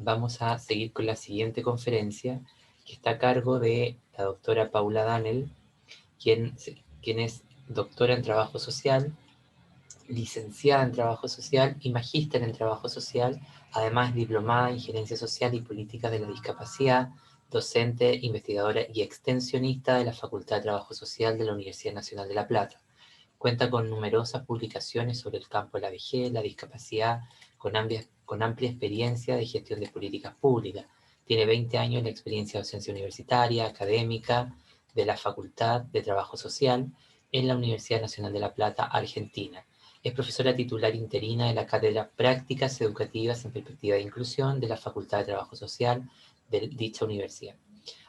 vamos a seguir con la siguiente conferencia, que está a cargo de la doctora Paula Danel, quien es doctora en Trabajo Social, licenciada en Trabajo Social y magíster en Trabajo Social, además diplomada en Gerencia Social y Políticas de la Discapacidad, docente, investigadora y extensionista de la Facultad de Trabajo Social de la Universidad Nacional de La Plata. Cuenta con numerosas publicaciones sobre el campo de la vejez, la discapacidad, con amplia experiencia de gestión de políticas públicas. Tiene 20 años de experiencia de docencia universitaria, académica, de la Facultad de Trabajo Social en la Universidad Nacional de La Plata, Argentina. Es profesora titular interina de la Cátedra Prácticas Educativas en Perspectiva de Inclusión de la Facultad de Trabajo Social de dicha universidad.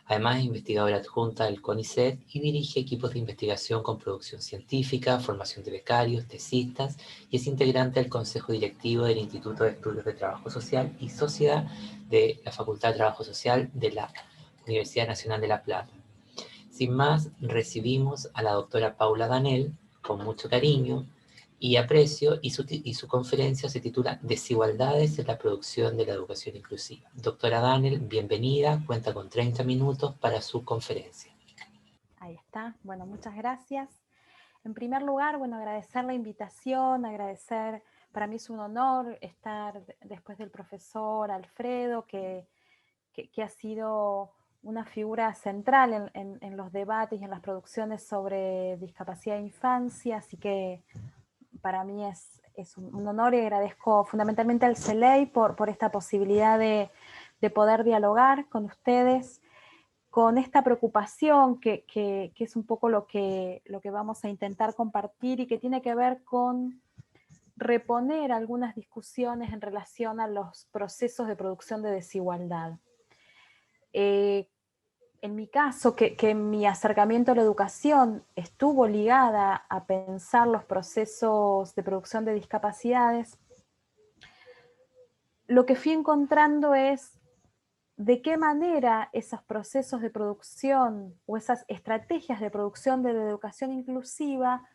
Además es investigadora adjunta del CONICET y dirige equipos de investigación con producción científica, formación de becarios, tesistas y es integrante del Consejo Directivo del Instituto de Estudios de Trabajo Social y Sociedad de la Facultad de Trabajo Social de la Universidad Nacional de La Plata. Sin más, recibimos a la doctora Paula Danel con mucho cariño y aprecio, y su conferencia se titula Desigualdades en la producción de la educación inclusiva. Doctora Danel, bienvenida, cuenta con 30 minutos para su conferencia. Ahí está. Bueno, muchas gracias. En primer lugar, bueno, agradecer la invitación, para mí es un honor estar después del profesor Alfredo, que ha sido una figura central en los debates y en las producciones sobre discapacidad e infancia, así que para mí es un honor y agradezco fundamentalmente al CELEI por esta posibilidad de poder dialogar con ustedes, con esta preocupación que es un poco lo que vamos a intentar compartir y que tiene que ver con reponer algunas discusiones en relación a los procesos de producción de desigualdad. En mi caso, que mi acercamiento a la educación estuvo ligada a pensar los procesos de producción de discapacidades, lo que fui encontrando es de qué manera esos procesos de producción o esas estrategias de producción de la educación inclusiva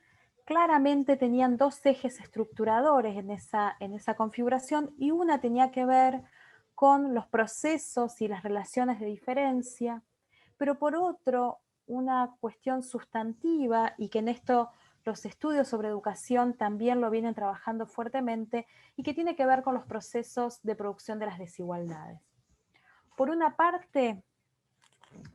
claramente tenían dos ejes estructuradores en esa configuración, y una tenía que ver con los procesos y las relaciones de diferencia, pero por otro, una cuestión sustantiva, y que en esto los estudios sobre educación también lo vienen trabajando fuertemente, y que tiene que ver con los procesos de producción de las desigualdades. Por una parte,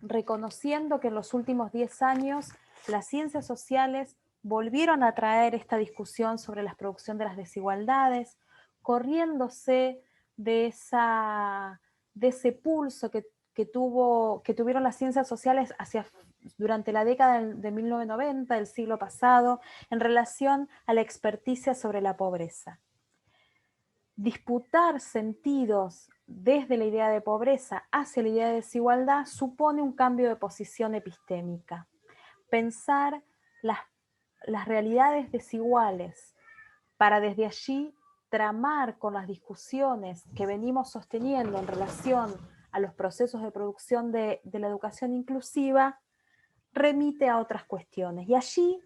reconociendo que en los últimos 10 años las ciencias sociales volvieron a traer esta discusión sobre la producción de las desigualdades, corriéndose de ese pulso que tuvieron las ciencias sociales durante la década de 1990, del siglo pasado, en relación a la experticia sobre la pobreza. Disputar sentidos desde la idea de pobreza hacia la idea de desigualdad supone un cambio de posición epistémica. Pensar las realidades desiguales para desde allí tramar con las discusiones que venimos sosteniendo en relación a los procesos de producción de la educación inclusiva remite a otras cuestiones. Y allí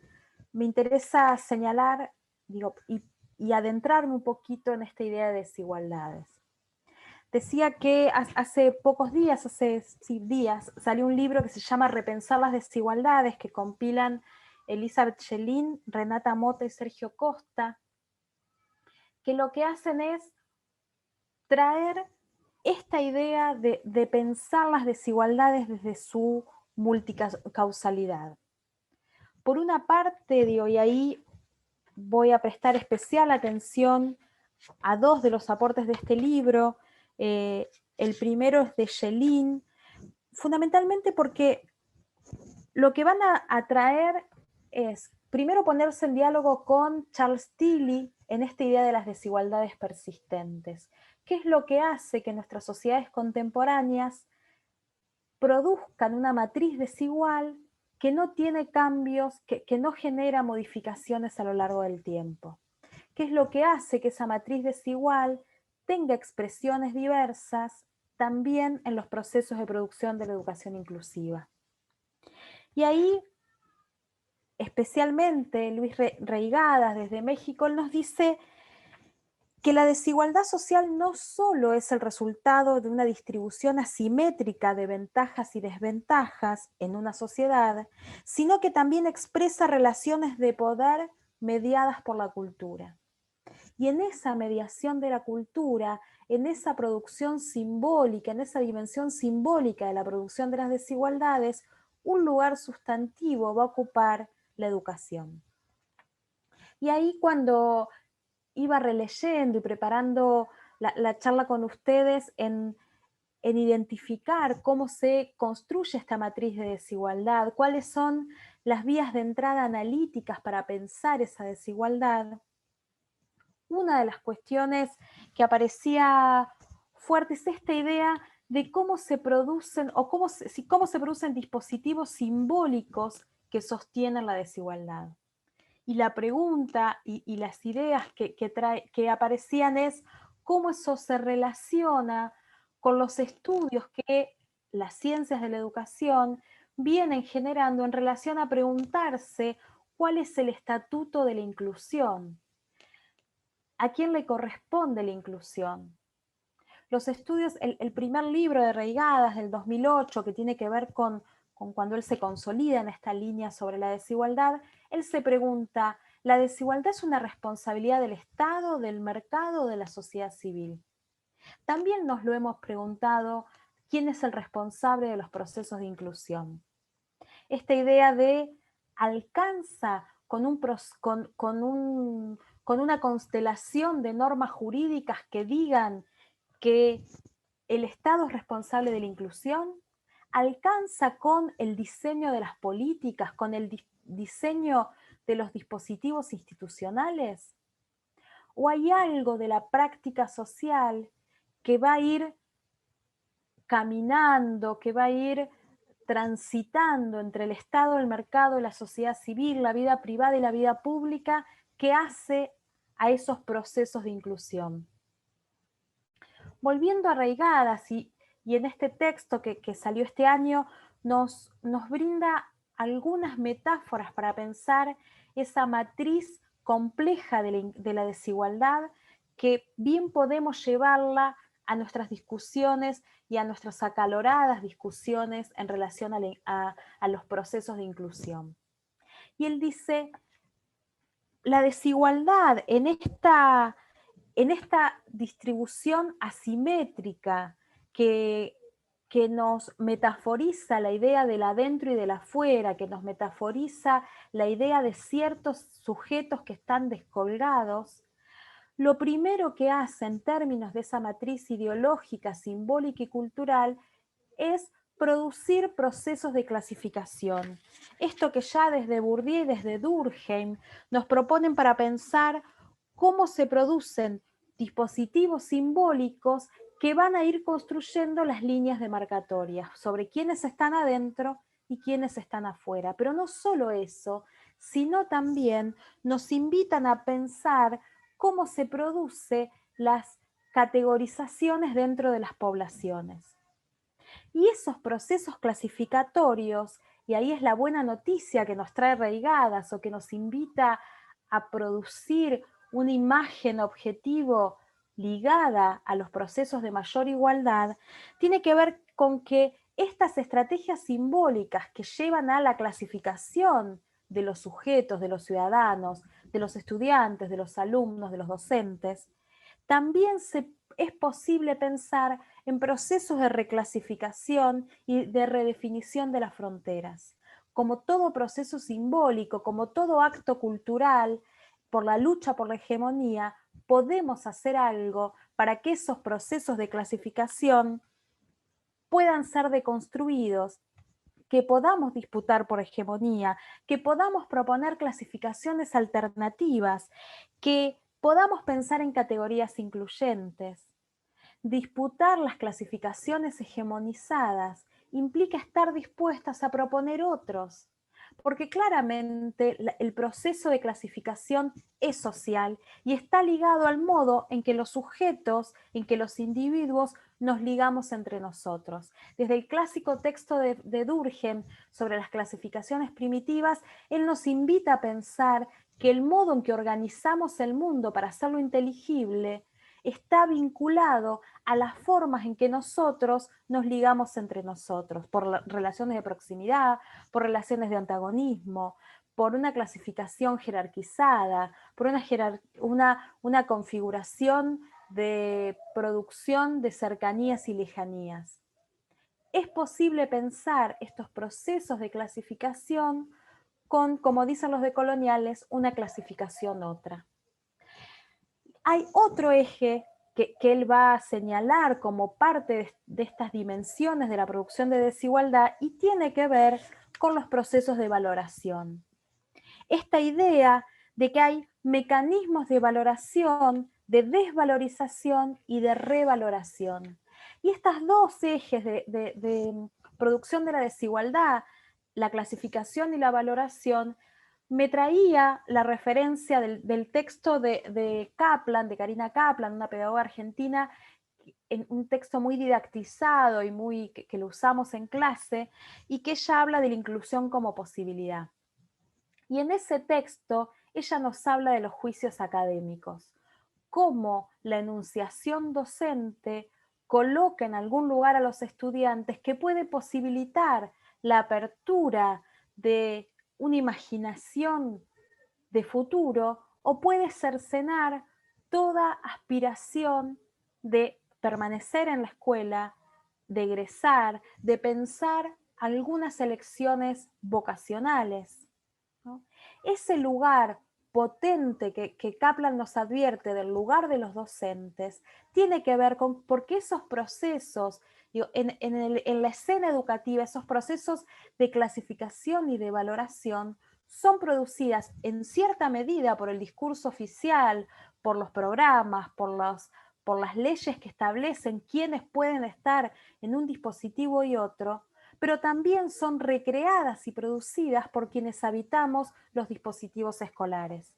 me interesa señalar, y adentrarme un poquito en esta idea de desigualdades. Decía que hace pocos días, días, salió un libro que se llama Repensar las desigualdades, que compilan Elizabeth Schelin, Renata Mota y Sergio Costa, que lo que hacen es traer esta idea de pensar las desigualdades desde su multicausalidad. Por una parte, y ahí voy a prestar especial atención a dos de los aportes de este libro. El primero es de Schelin, fundamentalmente porque lo que van a traer es, primero, ponerse en diálogo con Charles Tilly en esta idea de las desigualdades persistentes. ¿Qué es lo que hace que nuestras sociedades contemporáneas produzcan una matriz desigual que no tiene cambios, que no genera modificaciones a lo largo del tiempo? ¿Qué es lo que hace que esa matriz desigual tenga expresiones diversas también en los procesos de producción de la educación inclusiva? Y ahí, especialmente Luis Reigadas, desde México, él nos dice que la desigualdad social no solo es el resultado de una distribución asimétrica de ventajas y desventajas en una sociedad, sino que también expresa relaciones de poder mediadas por la cultura. Y en esa mediación de la cultura, en esa producción simbólica, en esa dimensión simbólica de la producción de las desigualdades, un lugar sustantivo va a ocupar la educación. Y ahí cuando iba releyendo y preparando la charla con ustedes en identificar cómo se construye esta matriz de desigualdad, cuáles son las vías de entrada analíticas para pensar esa desigualdad, una de las cuestiones que aparecía fuerte es esta idea de cómo se producen o cómo se producen dispositivos simbólicos que sostienen la desigualdad. Y la pregunta y las ideas que aparecían es cómo eso se relaciona con los estudios que las ciencias de la educación vienen generando en relación a preguntarse cuál es el estatuto de la inclusión. ¿A quién le corresponde la inclusión? Los estudios, el primer libro de Reigadas del 2008, que tiene que ver con cuando él se consolida en esta línea sobre la desigualdad, él se pregunta, ¿la desigualdad es una responsabilidad del Estado, del mercado o de la sociedad civil? También nos lo hemos preguntado, ¿quién es el responsable de los procesos de inclusión? Esta idea de alcanza con una constelación de normas jurídicas que digan que el Estado es responsable de la inclusión, alcanza con el diseño de las políticas, con el diseño de los dispositivos institucionales, o hay algo de la práctica social que va a ir caminando, que va a ir transitando entre el Estado, el mercado, la sociedad civil, la vida privada y la vida pública, que hace a esos procesos de inclusión. Volviendo a Reigadas, y en este texto que salió este año, nos brinda algunas metáforas para pensar esa matriz compleja de la desigualdad que bien podemos llevarla a nuestras discusiones y a nuestras acaloradas discusiones en relación a los procesos de inclusión. Y él dice, la desigualdad en esta distribución asimétrica que nos metaforiza la idea del adentro y del afuera, que nos metaforiza la idea de ciertos sujetos que están descolgados, lo primero que hace en términos de esa matriz ideológica, simbólica y cultural es producir procesos de clasificación. Esto que ya desde Bourdieu y desde Durkheim nos proponen para pensar cómo se producen dispositivos simbólicos que van a ir construyendo las líneas demarcatorias sobre quiénes están adentro y quiénes están afuera. Pero no solo eso, sino también nos invitan a pensar cómo se producen las categorizaciones dentro de las poblaciones. Y esos procesos clasificatorios, y ahí es la buena noticia que nos trae Reigadas o que nos invita a producir una imagen objetivo ligada a los procesos de mayor igualdad, tiene que ver con que estas estrategias simbólicas que llevan a la clasificación de los sujetos, de los ciudadanos, de los estudiantes, de los alumnos, de los docentes, también es posible pensar en procesos de reclasificación y de redefinición de las fronteras. Como todo proceso simbólico, como todo acto cultural, por la lucha por la hegemonía, podemos hacer algo para que esos procesos de clasificación puedan ser deconstruidos, que podamos disputar por hegemonía, que podamos proponer clasificaciones alternativas, que podamos pensar en categorías incluyentes. Disputar las clasificaciones hegemonizadas implica estar dispuestas a proponer otros, porque claramente el proceso de clasificación es social y está ligado al modo en que los sujetos, en que los individuos nos ligamos entre nosotros. Desde el clásico texto de Durkheim sobre las clasificaciones primitivas, él nos invita a pensar que el modo en que organizamos el mundo para hacerlo inteligible está vinculado a las formas en que nosotros nos ligamos entre nosotros, por relaciones de proximidad, por relaciones de antagonismo, por una clasificación jerarquizada, por una configuración de producción de cercanías y lejanías. Es posible pensar estos procesos de clasificación con, como dicen los decoloniales, una clasificación otra. Hay otro eje que él va a señalar como parte de estas dimensiones de la producción de desigualdad y tiene que ver con los procesos de valoración. Esta idea de que hay mecanismos de valoración, de desvalorización y de revaloración. Y estos dos ejes de producción de la desigualdad, la clasificación y la valoración, me traía la referencia del texto de Kaplan, de Karina Kaplan, una pedagoga argentina, en un texto muy didactizado y que lo usamos en clase, y que ella habla de la inclusión como posibilidad. Y en ese texto ella nos habla de los juicios académicos, cómo la enunciación docente coloca en algún lugar a los estudiantes que puede posibilitar la apertura de una imaginación de futuro o puede cercenar toda aspiración de permanecer en la escuela, de egresar, de pensar algunas elecciones vocacionales, ¿no? Ese lugar potente que Kaplan nos advierte del lugar de los docentes tiene que ver con porque esos procesos, digo, en la escena educativa, esos procesos de clasificación y de valoración son producidas en cierta medida por el discurso oficial, por los programas, por las leyes que establecen quiénes pueden estar en un dispositivo y otro, pero también son recreadas y producidas por quienes habitamos los dispositivos escolares.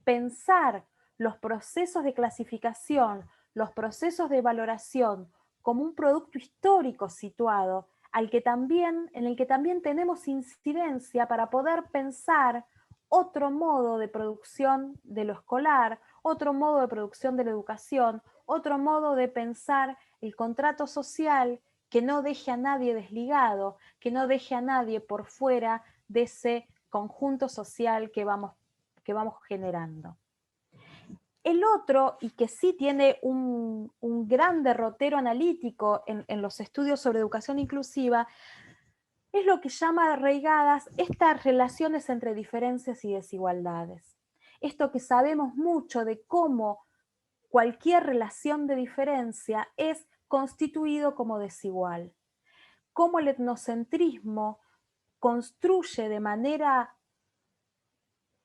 Pensar los procesos de clasificación, los procesos de valoración como un producto histórico situado en el que también tenemos incidencia para poder pensar otro modo de producción de lo escolar, otro modo de producción de la educación, otro modo de pensar el contrato social que no deje a nadie desligado, que no deje a nadie por fuera de ese conjunto social que vamos generando. El otro, y que sí tiene un gran derrotero analítico en los estudios sobre educación inclusiva, es lo que llama arraigadas estas relaciones entre diferencias y desigualdades. Esto que sabemos mucho de cómo cualquier relación de diferencia es constituido como desigual. Cómo el etnocentrismo construye de manera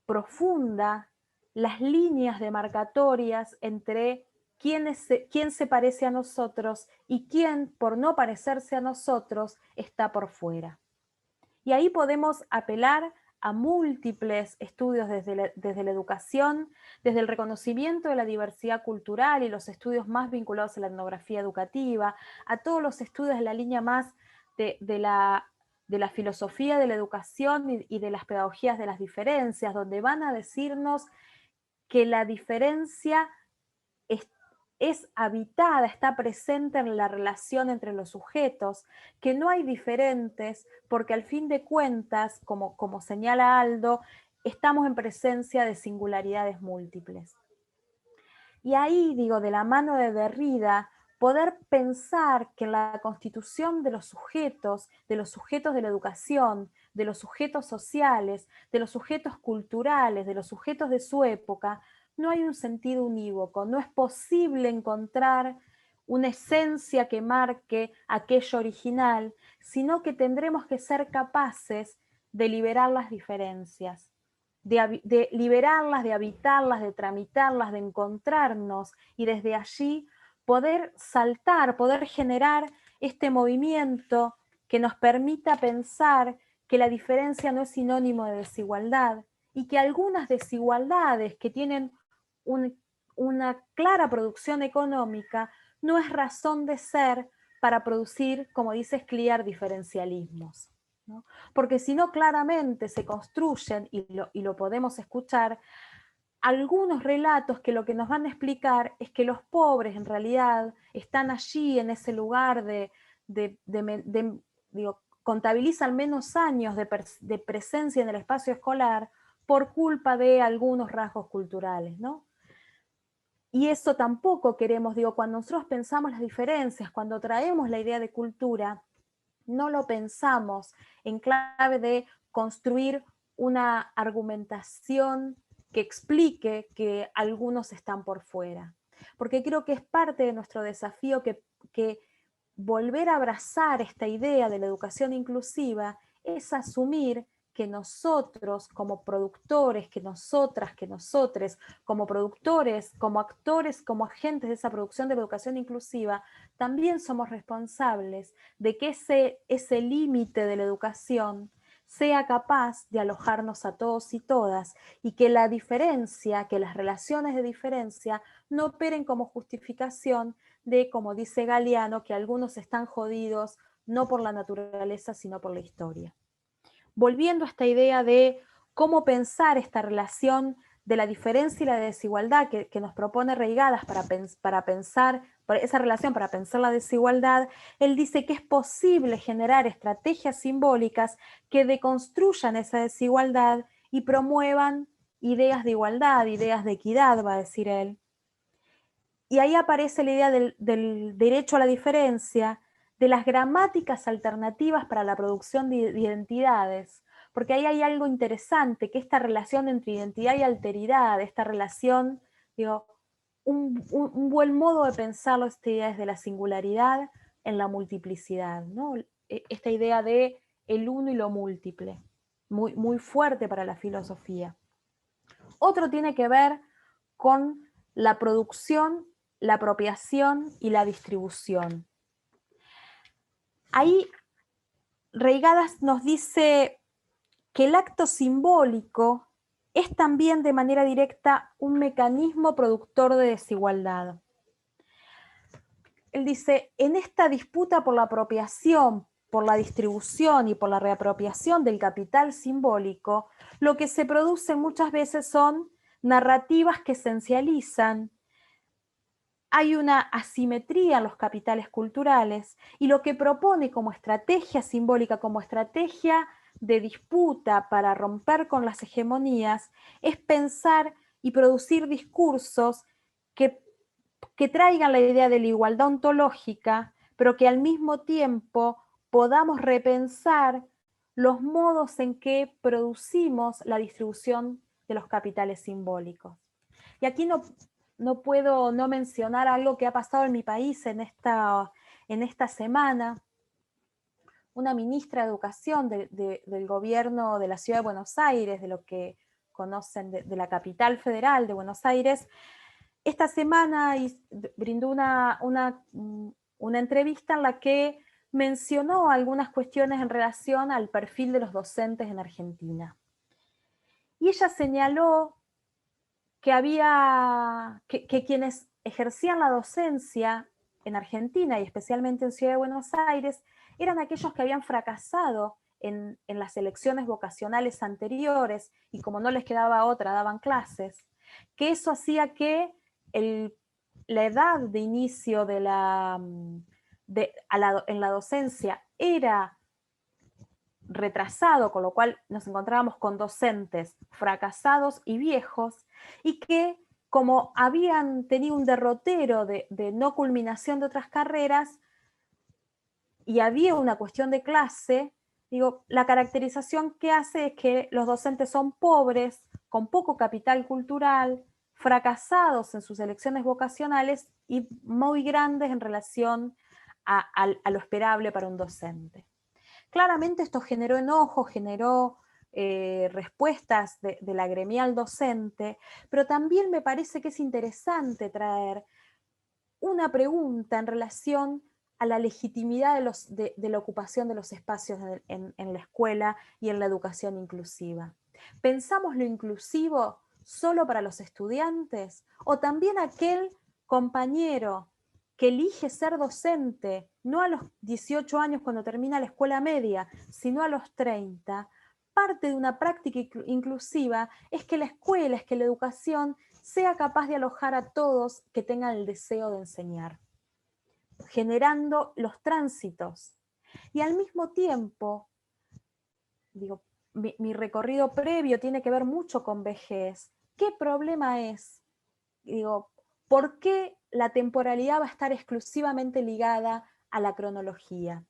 profunda las líneas demarcatorias entre quién se parece a nosotros y quién, por no parecerse a nosotros, está por fuera. Y ahí podemos apelar a múltiples estudios desde la educación, desde el reconocimiento de la diversidad cultural y los estudios más vinculados a la etnografía educativa, a todos los estudios de la línea más de la filosofía de la educación y de las pedagogías de las diferencias, donde van a decirnos que la diferencia es habitada, está presente en la relación entre los sujetos, que no hay diferentes, porque al fin de cuentas, como señala Aldo, estamos en presencia de singularidades múltiples. Y ahí, digo, de la mano de Derrida, poder pensar que la constitución de los sujetos de la educación, de los sujetos sociales, de los sujetos culturales, de los sujetos de su época, no hay un sentido unívoco, no es posible encontrar una esencia que marque aquello original, sino que tendremos que ser capaces de liberar las diferencias, de liberarlas, de habitarlas, de tramitarlas, de encontrarnos y desde allí poder saltar, poder generar este movimiento que nos permita pensar que la diferencia no es sinónimo de desigualdad y que algunas desigualdades que tienen una clara producción económica no es razón de ser para producir, como dice Scliar, diferencialismos, ¿no? Porque si no claramente se construyen, y lo podemos escuchar, algunos relatos que lo que nos van a explicar es que los pobres en realidad están allí en ese lugar digo, contabilizan menos años de presencia en el espacio escolar por culpa de algunos rasgos culturales, ¿no? Y eso tampoco queremos, digo, cuando nosotros pensamos las diferencias, cuando traemos la idea de cultura, no lo pensamos en clave de construir una argumentación que explique que algunos están por fuera. Porque creo que es parte de nuestro desafío que volver a abrazar esta idea de la educación inclusiva es asumir que nosotros como productores, que nosotras, que nosotres, como productores, como actores, como agentes de esa producción de la educación inclusiva, también somos responsables de que ese límite de la educación sea capaz de alojarnos a todos y todas y que la diferencia, que las relaciones de diferencia no operen como justificación de, como dice Galeano, que algunos están jodidos no por la naturaleza, sino por la historia. Volviendo a esta idea de cómo pensar esta relación de la diferencia y la desigualdad que nos propone Reigadas para pensar esa relación, para pensar la desigualdad, él dice que es posible generar estrategias simbólicas que deconstruyan esa desigualdad y promuevan ideas de igualdad, ideas de equidad, va a decir él. Y ahí aparece la idea del derecho a la diferencia, de las gramáticas alternativas para la producción de identidades, porque ahí hay algo interesante, que esta relación entre identidad y alteridad, esta relación, digo, un buen modo de pensarlo, esta idea es de la singularidad en la multiplicidad, ¿no? Esta idea de el uno y lo múltiple, muy, muy fuerte para la filosofía. Otro tiene que ver con la producción, la apropiación y la distribución. Ahí Reigadas nos dice que el acto simbólico es también de manera directa un mecanismo productor de desigualdad. Él dice, en esta disputa por la apropiación, por la distribución y por la reapropiación del capital simbólico, lo que se produce muchas veces son narrativas que esencializan. Hay una asimetría en los capitales culturales y lo que propone como estrategia simbólica, como estrategia de disputa para romper con las hegemonías, es pensar y producir discursos que traigan la idea de la igualdad ontológica, pero que al mismo tiempo podamos repensar los modos en que producimos la distribución de los capitales simbólicos. Y aquí no puedo no mencionar algo que ha pasado en mi país en esta semana. Una ministra de Educación del gobierno de la Ciudad de Buenos Aires, de lo que conocen de la capital federal de Buenos Aires, esta semana brindó una entrevista en la que mencionó algunas cuestiones en relación al perfil de los docentes en Argentina. Y ella señaló que quienes ejercían la docencia en Argentina y especialmente en Ciudad de Buenos Aires eran aquellos que habían fracasado en las elecciones vocacionales anteriores y como no les quedaba otra, daban clases, que eso hacía que la edad de inicio en la docencia era retrasado, con lo cual nos encontrábamos con docentes fracasados y viejos, y que como habían tenido un derrotero de no culminación de otras carreras, y había una cuestión de clase, digo, la caracterización que hace es que los docentes son pobres, con poco capital cultural, fracasados en sus elecciones vocacionales y muy grandes en relación a lo esperable para un docente. Claramente esto generó enojo, generó respuestas de la gremial docente, pero también me parece que es interesante traer una pregunta en relación a la legitimidad de la ocupación de los espacios en la escuela y en la educación inclusiva. ¿Pensamos lo inclusivo solo para los estudiantes o también aquel compañero que elige ser docente, no a los 18 años cuando termina la escuela media, sino a los 30, parte de una práctica inclusiva es que la escuela, es que la educación sea capaz de alojar a todos que tengan el deseo de enseñar, generando los tránsitos. Y al mismo tiempo, digo, mi recorrido previo tiene que ver mucho con vejez. ¿Qué problema es? Digo, ¿por qué la temporalidad va a estar exclusivamente ligada a la cronología?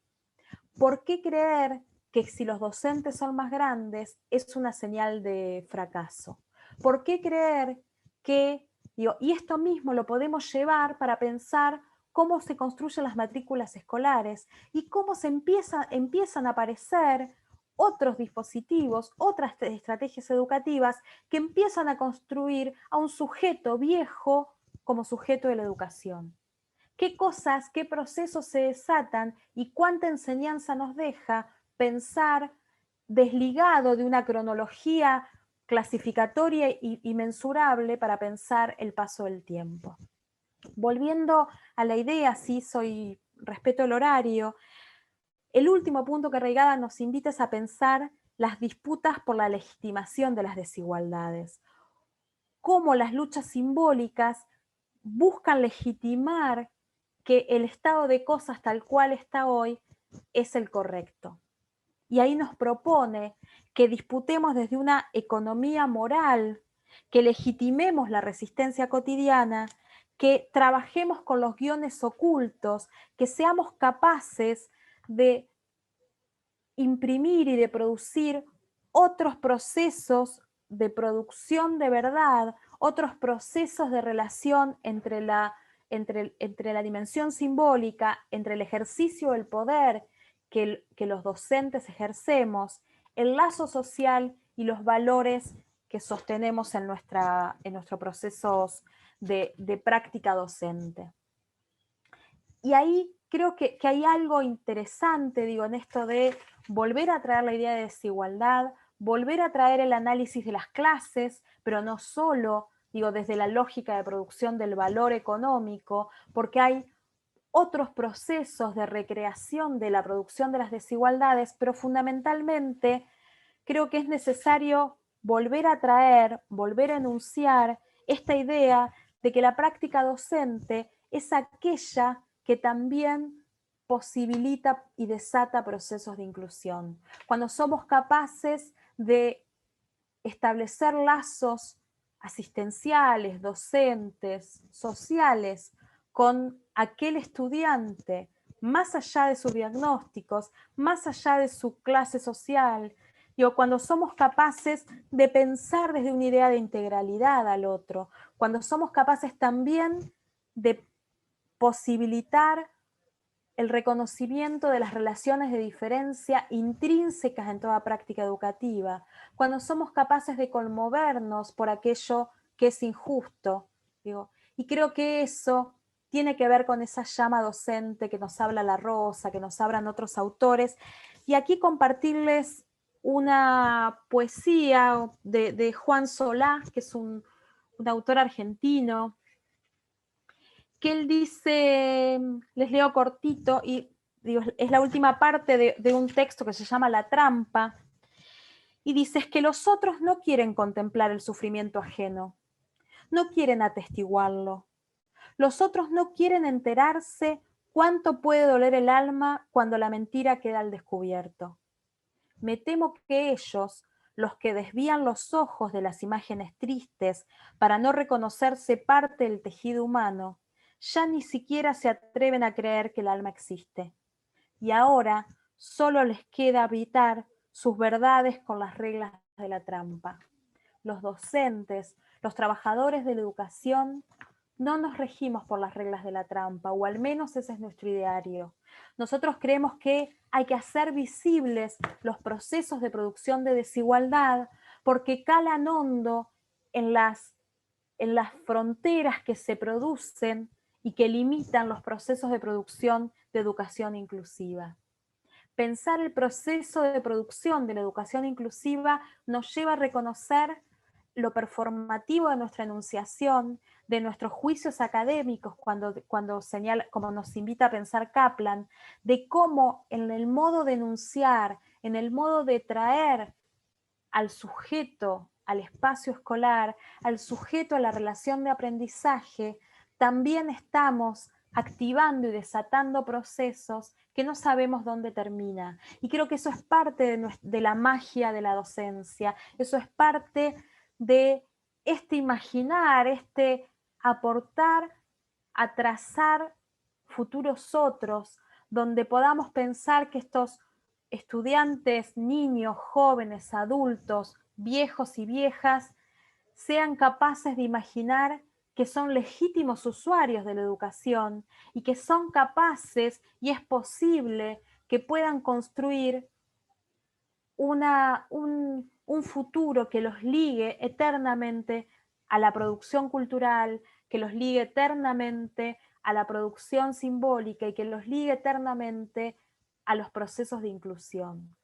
¿Por qué creer que si los docentes son más grandes es una señal de fracaso? ¿Por qué creer que, digo, y esto mismo lo podemos llevar para pensar cómo se construyen las matrículas escolares y cómo empiezan a aparecer otros dispositivos, otras estrategias educativas que empiezan a construir a un sujeto viejo como sujeto de la educación? ¿Qué cosas, qué procesos se desatan y cuánta enseñanza nos deja pensar desligado de una cronología clasificatoria y mensurable para pensar el paso del tiempo? Volviendo a la idea, respeto el horario, el último punto que Reigada nos invita es a pensar las disputas por la legitimación de las desigualdades. Cómo las luchas simbólicas buscan legitimar que el estado de cosas tal cual está hoy es el correcto. Y ahí nos propone que disputemos desde una economía moral, que legitimemos la resistencia cotidiana, que trabajemos con los guiones ocultos, que seamos capaces de imprimir y de producir otros procesos de producción de verdad, otros procesos de relación entre la dimensión simbólica, entre el ejercicio del poder que los docentes ejercemos, el lazo social y los valores que sostenemos en nuestros procesos de práctica docente. Y ahí creo que hay algo interesante, digo, en esto de volver a traer la idea de desigualdad, volver a traer el análisis de las clases, pero no solo, digo, desde la lógica de producción del valor económico, porque hay otros procesos de recreación de la producción de las desigualdades, pero fundamentalmente creo que es necesario volver a traer, volver a enunciar esta idea de que la práctica docente es aquella que también posibilita y desata procesos de inclusión. Cuando somos capaces de establecer lazos asistenciales, docentes, sociales, con aquel estudiante, más allá de sus diagnósticos, más allá de su clase social, digo, cuando somos capaces de pensar desde una idea de integralidad al otro, cuando somos capaces también de posibilitar el reconocimiento de las relaciones de diferencia intrínsecas en toda práctica educativa, cuando somos capaces de conmovernos por aquello que es injusto. Digo, y creo que eso tiene que ver con esa llama docente que nos habla La Rosa, que nos hablan otros autores. Y aquí compartirles una poesía de Juan Solá, que es un autor argentino, que él dice, les leo cortito, y digo, es la última parte de un texto que se llama La Trampa, y dice, es que los otros no quieren contemplar el sufrimiento ajeno, no quieren atestiguarlo. Los otros no quieren enterarse cuánto puede doler el alma cuando la mentira queda al descubierto. Me temo que ellos, los que desvían los ojos de las imágenes tristes para no reconocerse parte del tejido humano, ya ni siquiera se atreven a creer que el alma existe. Y ahora solo les queda habitar sus verdades con las reglas de la trampa. Los docentes, los trabajadores de la educación, no nos regimos por las reglas de la trampa, o al menos ese es nuestro ideario. Nosotros creemos que hay que hacer visibles los procesos de producción de desigualdad porque calan hondo en las fronteras que se producen y que limitan los procesos de producción de educación inclusiva. Pensar el proceso de producción de la educación inclusiva nos lleva a reconocer lo performativo de nuestra enunciación, de nuestros juicios académicos, cuando señala, como nos invita a pensar Kaplan, de cómo en el modo de enunciar, en el modo de traer al sujeto, al espacio escolar, al sujeto a la relación de aprendizaje, también estamos activando y desatando procesos que no sabemos dónde termina. Y creo que eso es parte de la magia de la docencia, eso es parte de este imaginar, este aportar a trazar futuros otros, donde podamos pensar que estos estudiantes, niños, jóvenes, adultos, viejos y viejas, sean capaces de imaginar que son legítimos usuarios de la educación y que son capaces y es posible que puedan construir un futuro que los ligue eternamente a la producción cultural, que los ligue eternamente a la producción simbólica y que los ligue eternamente a los procesos de inclusión.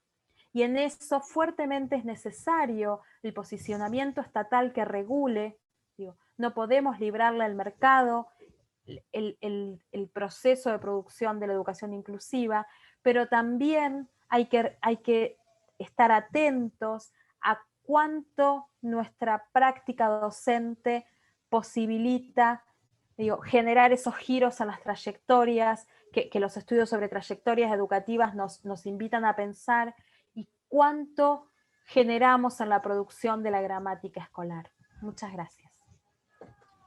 Y en eso fuertemente es necesario el posicionamiento estatal que regule. Digo, no podemos librarle al mercado el proceso de producción de la educación inclusiva, pero también hay que estar atentos a cuánto nuestra práctica docente posibilita, digo, generar esos giros en las trayectorias, que los estudios sobre trayectorias educativas nos invitan a pensar, y cuánto generamos en la producción de la gramática escolar. Muchas gracias.